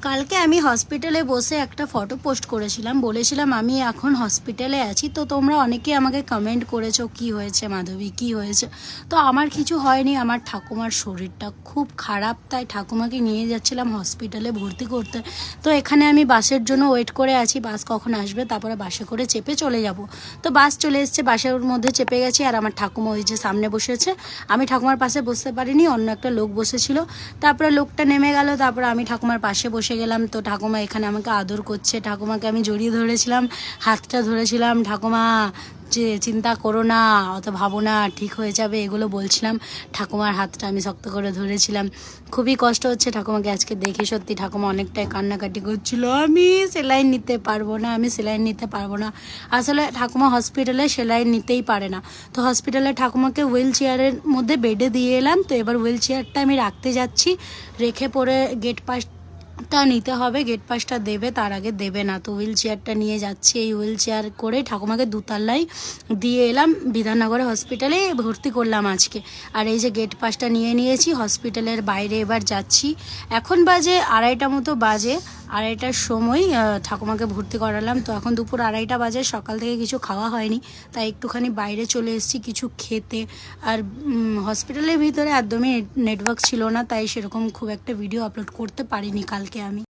কালকে আমি হসপিটালে বসে একটা ফটো পোস্ট করেছিলাম, বলেছিলাম আমি এখন হসপিটালে আছি। তো তোমরা অনেকে আমাকে কমেন্ট করেছো কি হয়েছে মাধবী, কি হয়েছে। তো আমার কিছু হয়নি, আমার ঠাকুমার শরীরটা খুব খারাপ, তাই ঠাকুমাকে নিয়ে যাচ্ছিলাম হসপিটালে ভর্তি করতে। তো এখানে আমি বাসের জন্য ওয়েট করে আছি, বাস কখন আসবে, তারপরে বাসে করে চেপে চলে যাব। তো বাস চলে এসছে, বাসের মধ্যে চেপে গেছি, আর আমার ঠাকুমা ওই যে সামনে বসেছে। আমি ঠাকুমার পাশে বসতে পারিনি, অন্য একটা লোক বসেছিল। তারপরে লোকটা নেমে গেল, তারপরে আমি ঠাকুমার পাশে বসে গেলাম। তো ঠাকুমা এখানে আমাকে আদর করছে, ঠাকুমাকে আমি জড়িয়ে ধরেছিলাম, হাতটা ধরেছিলাম। ঠাকুমা যে চিন্তা করো না, অত ভাবো না, ঠিক হয়ে যাবে, এগুলো বলছিলাম। ঠাকুমার হাতটা আমি শক্ত করে ধরেছিলাম। খুবই কষ্ট হচ্ছে ঠাকুমাকে আজকে দেখে, সত্যি ঠাকুমা অনেকটাই কান্নাকাটি করছিল। আমি সেলাইন নিতে পারবো না, আমি সেলাইন নিতে পারবো না। আসলে ঠাকুমা হসপিটালে সেলাইন নিতেই পারে না। তো হসপিটালে ঠাকুমাকে হুইল চেয়ারের মধ্যে বেডে দিয়ে এলাম। তো এবার হুইল চেয়ারটা আমি রাখতে যাচ্ছি, রেখে পরে গেট পাসটা নিতে হবে, গেট পাসটা দেবে, তার আগে দেবে না। তো হুইল চেয়ারটা নিয়ে যাচ্ছি, এই হুইল চেয়ার করে ঠাকুমাকে দুতলায় দিয়ে এলাম, বিধাননগরে হসপিটালে ভর্তি করলাম আজকে। আর এই যে গেট পাসটা নিয়ে নিয়েছি, হসপিটালের বাইরে এবার যাচ্ছি। এখন বাজে 2:30 মতো বাজে, 2:30টার সময় ঠাকুমাকে ভর্তি করালাম। তো এখন দুপুর 2:30 বাজে, সকাল থেকে কিছু খাওয়া হয়নি, তাই একটুখানি বাইরে চলে এসেছি কিছু খেতে। আর হসপিটালের ভিতরে একদমই নেটওয়ার্ক ছিল না, তাই সেরকম খুব একটা ভিডিও আপলোড করতে পারিনি কালকে আমি।